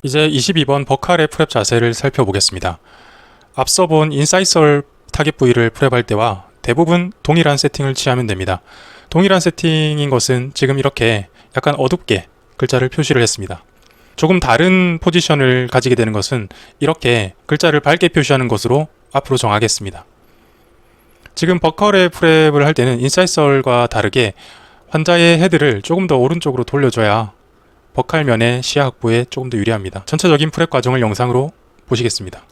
이제 22번 버칼의 프랩 자세를 살펴보겠습니다. 앞서 본 인사이썰 타겟 부위를 프랩할 때와 대부분 동일한 세팅을 취하면 됩니다. 동일한 세팅인 것은 지금 이렇게 약간 어둡게 글자를 표시를 했습니다. 조금 다른 포지션을 가지게 되는 것은 이렇게 글자를 밝게 표시하는 것으로 앞으로 정하겠습니다. 지금 버컬의 프랩을 할 때는 인사이썰과 다르게 환자의 헤드를 조금 더 오른쪽으로 돌려줘야 버칼면의 시야 확보에 조금 더 유리합니다. 전체적인 프랩 과정을 영상으로 보시겠습니다.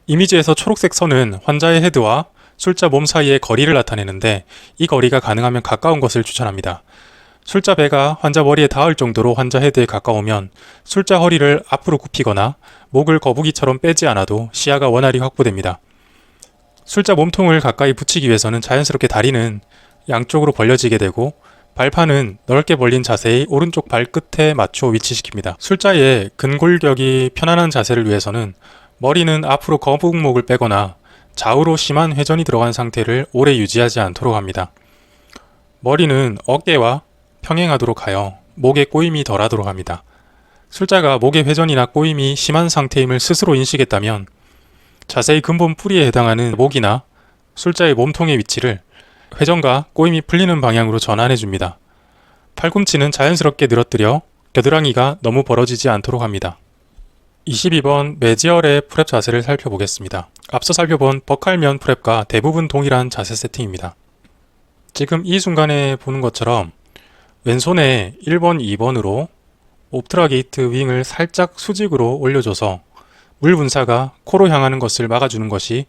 이미지에서 초록색 선은 환자의 헤드와 술자 몸 사이의 거리를 나타내는데 이 거리가 가능하면 가까운 것을 추천합니다. 술자 배가 환자 머리에 닿을 정도로 환자 헤드에 가까우면 술자 허리를 앞으로 굽히거나 목을 거북이처럼 빼지 않아도 시야가 원활히 확보됩니다. 술자 몸통을 가까이 붙이기 위해서는 자연스럽게 다리는 양쪽으로 벌려지게 되고 발판은 넓게 벌린 자세의 오른쪽 발끝에 맞춰 위치시킵니다. 술자의 근골격이 편안한 자세를 위해서는 머리는 앞으로 거북목을 빼거나 좌우로 심한 회전이 들어간 상태를 오래 유지하지 않도록 합니다. 머리는 어깨와 평행하도록 하여 목에 꼬임이 덜하도록 합니다. 술자가 목의 회전이나 꼬임이 심한 상태임을 스스로 인식했다면 자세의 근본 뿌리에 해당하는 목이나 술자의 몸통의 위치를 회전과 꼬임이 풀리는 방향으로 전환해 줍니다. 팔꿈치는 자연스럽게 늘어뜨려 겨드랑이가 너무 벌어지지 않도록 합니다. 22번 매지얼의 프랩 자세를 살펴보겠습니다. 앞서 살펴본 버칼면 프랩과 대부분 동일한 자세 세팅입니다. 지금 이 순간에 보는 것처럼 왼손에 1번, 2번으로 옵트라 게이트 윙을 살짝 수직으로 올려줘서 물 분사가 코로 향하는 것을 막아주는 것이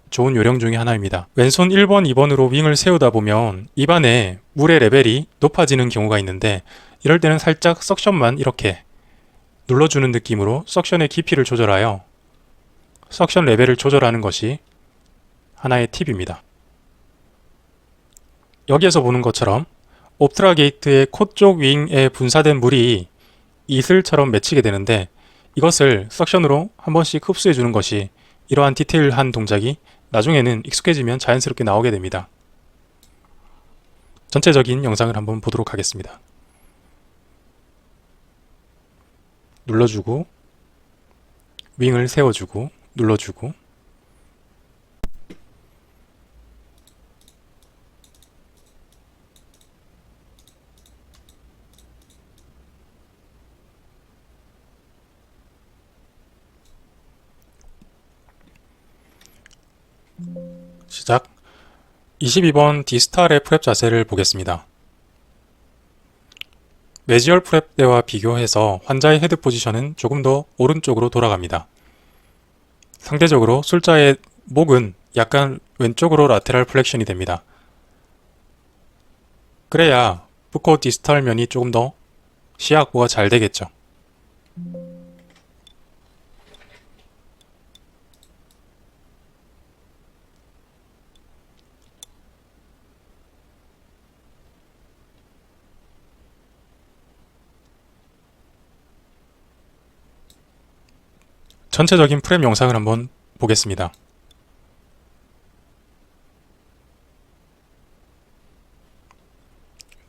좋은 요령 중의 하나입니다. 왼손 1번, 2번으로 윙을 세우다 보면 입안에 물의 레벨이 높아지는 경우가 있는데 이럴 때는 살짝 석션만 이렇게 눌러주는 느낌으로 석션의 깊이를 조절하여 석션 레벨을 조절하는 것이 하나의 팁입니다. 여기에서 보는 것처럼 옵트라 게이트의 코 쪽 윙에 분사된 물이 이슬처럼 맺히게 되는데 이것을 석션으로 한 번씩 흡수해 주는 것이 이러한 디테일한 동작이 나중에는 익숙해지면 자연스럽게 나오게 됩니다. 전체적인 영상을 한번 보도록 하겠습니다. 눌러주고 윙을 세워주고 눌러주고 시작. 22번 디스탈의 프랩 자세를 보겠습니다. 매지얼 프랩 때와 비교해서 환자의 헤드 포지션은 조금 더 오른쪽으로 돌아갑니다. 상대적으로 술자의 목은 약간 왼쪽으로 라테랄 플렉션이 됩니다. 그래야 부코 디스탈 면이 조금 더 시야 확보가 잘 되겠죠. 전체적인 프랩 영상을 한번 보겠습니다.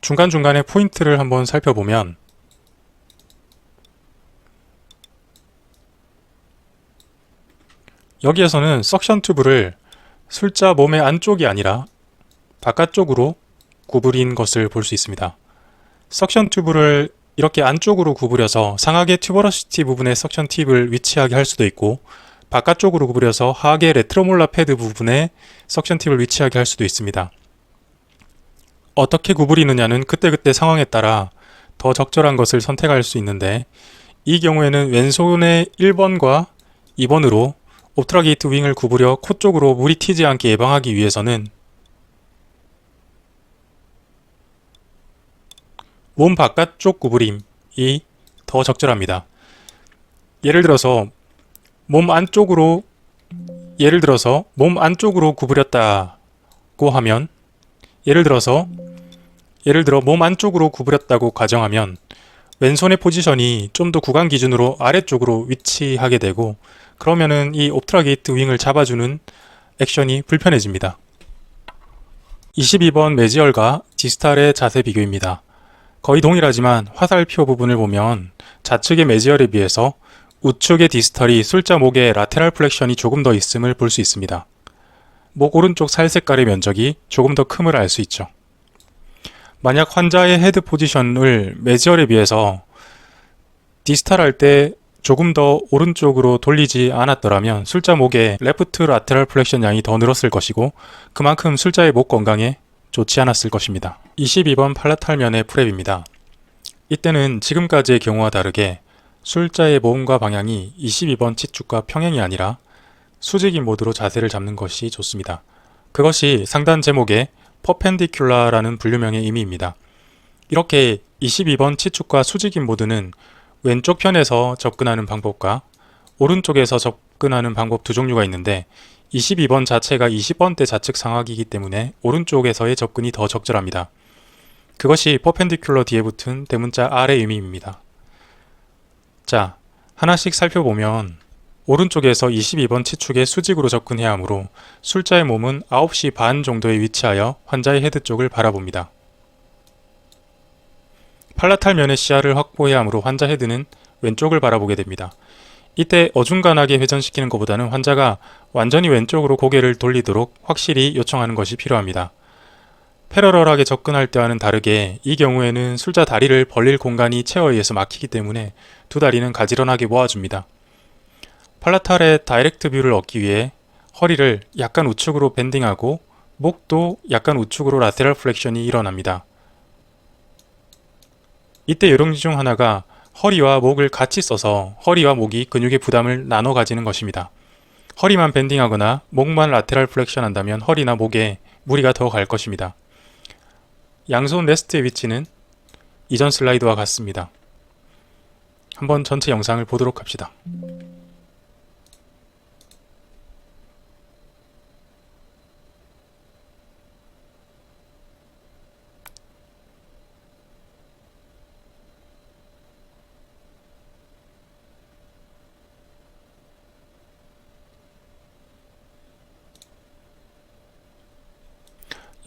중간중간에 포인트를 한번 살펴보면 여기에서는 석션 튜브를 술자 몸의 안쪽이 아니라 바깥쪽으로 구부린 것을 볼 수 있습니다. 석션 튜브를 이렇게 안쪽으로 구부려서 상하계 튜버러시티 부분에 석션 팁을 위치하게 할 수도 있고 바깥쪽으로 구부려서 하계 레트로몰라 패드 부분에 석션 팁을 위치하게 할 수도 있습니다. 어떻게 구부리느냐는 그때그때 상황에 따라 더 적절한 것을 선택할 수 있는데 이 경우에는 왼손의 1번과 2번으로 옵트라 게이트 윙을 구부려 코 쪽으로 물이 튀지 않게 예방하기 위해서는 몸 바깥쪽 구부림이 더 적절합니다. 예를 들어서 몸 안쪽으로 구부렸다고 하면 예를 들어 몸 안쪽으로 구부렸다고 가정하면 왼손의 포지션이 좀 더 구간 기준으로 아래쪽으로 위치하게 되고 그러면은 이 옵트라 게이트 윙을 잡아주는 액션이 불편해집니다. 22번 매지얼과 디스탈의 자세 비교입니다. 거의 동일하지만 화살표 부분을 보면 좌측의 매지얼에 비해서 우측의 디스탈이 술자 목의 라테랄 플렉션이 조금 더 있음을 볼 수 있습니다. 목 오른쪽 살색깔의 면적이 조금 더 큼을 알 수 있죠. 만약 환자의 헤드 포지션을 매지얼에 비해서 디스탈 할 때 조금 더 오른쪽으로 돌리지 않았더라면 술자 목의 레프트 라테랄 플렉션 양이 더 늘었을 것이고 그만큼 술자의 목 건강에 좋지 않았을 것입니다. 22번 팔라탈면의 프랩입니다. 이때는 지금까지의 경우와 다르게 술자의 모음과 방향이 22번 치축과 평행이 아니라 수직인 모드로 자세를 잡는 것이 좋습니다. 그것이 상단 제목의 퍼펜디큘라라는 분류명의 의미입니다. 이렇게 22번 치축과 수직인 모드는 왼쪽 편에서 접근하는 방법과 오른쪽에서 접근하는 방법 두 종류가 있는데 22번 자체가 20번대 좌측 상악이기 때문에 오른쪽에서의 접근이 더 적절합니다. 그것이 퍼펜디큘러 뒤에 붙은 대문자 R의 의미입니다. 자, 하나씩 살펴보면 오른쪽에서 22번 치축에 수직으로 접근해야 하므로 술자의 몸은 9시 반 정도에 위치하여 환자의 헤드 쪽을 바라봅니다. 팔라탈면의 시야를 확보해야 하므로 환자 헤드는 왼쪽을 바라보게 됩니다. 이때 어중간하게 회전시키는 것보다는 환자가 완전히 왼쪽으로 고개를 돌리도록 확실히 요청하는 것이 필요합니다. 패러럴하게 접근할 때와는 다르게 이 경우에는 술자 다리를 벌릴 공간이 체어에 의해서 막히기 때문에 두 다리는 가지런하게 모아줍니다. 팔라탈의 다이렉트 뷰를 얻기 위해 허리를 약간 우측으로 밴딩하고 목도 약간 우측으로 라테럴 플렉션이 일어납니다. 이때 요령지 중 하나가 허리와 목을 같이 써서 허리와 목이 근육의 부담을 나눠 가지는 것입니다. 허리만 밴딩하거나 목만 라테럴 플렉션 한다면 허리나 목에 무리가 더 갈 것입니다. 양손 레스트의 위치는 이전 슬라이드와 같습니다. 한번 전체 영상을 보도록 합시다.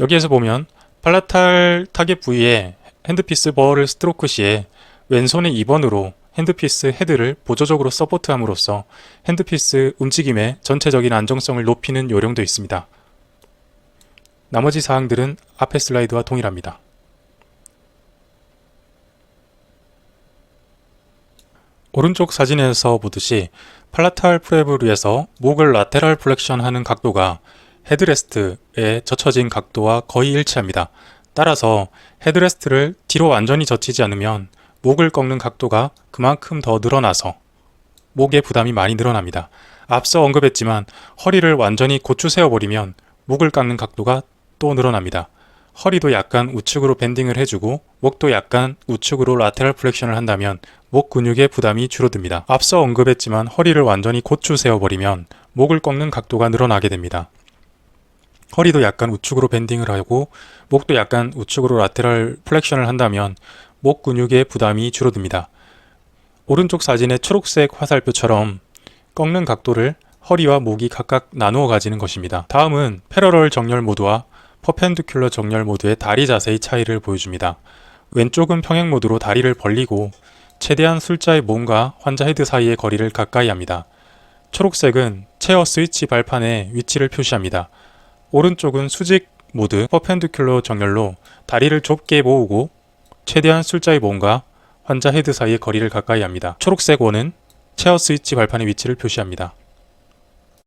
여기에서 보면 팔라탈 타겟 부위에 핸드피스 버를 스트로크 시에 왼손의 2번으로 핸드피스 헤드를 보조적으로 서포트함으로써 핸드피스 움직임의 전체적인 안정성을 높이는 요령도 있습니다. 나머지 사항들은 앞의 슬라이드와 동일합니다. 오른쪽 사진에서 보듯이 팔라탈 프랩을 위해서 목을 라테랄 플렉션 하는 각도가 헤드레스트에 젖혀진 각도와 거의 일치합니다. 따라서 헤드레스트를 뒤로 완전히 젖히지 않으면 목을 꺾는 각도가 그만큼 더 늘어나서 목의 부담이 많이 늘어납니다. 앞서 언급했지만 허리를 완전히 고추 세워버리면 목을 깎는 각도가 또 늘어납니다. 허리도 약간 우측으로 밴딩을 해주고 목도 약간 우측으로 라테럴 플렉션을 한다면 목 근육의 부담이 줄어듭니다. 앞서 언급했지만 허리를 완전히 고추 세워버리면 목을 꺾는 각도가 늘어나게 됩니다. 허리도 약간 우측으로 밴딩을 하고 목도 약간 우측으로 라테럴 플렉션을 한다면 목 근육의 부담이 줄어듭니다. 오른쪽 사진의 초록색 화살표처럼 꺾는 각도를 허리와 목이 각각 나누어 가지는 것입니다. 다음은 패러럴 정렬 모드와 퍼펜디큘러 정렬 모드의 다리 자세의 차이를 보여줍니다. 왼쪽은 평행 모드로 다리를 벌리고 최대한 술자의 몸과 환자 헤드 사이의 거리를 가까이 합니다. 초록색은 체어 스위치 발판의 위치를 표시합니다. 오른쪽은 수직 모드 퍼펜디큘러 정렬로 다리를 좁게 모으고 최대한 술자의 몸과 환자 헤드 사이의 거리를 가까이 합니다. 초록색 원은 체어 스위치 발판의 위치를 표시합니다.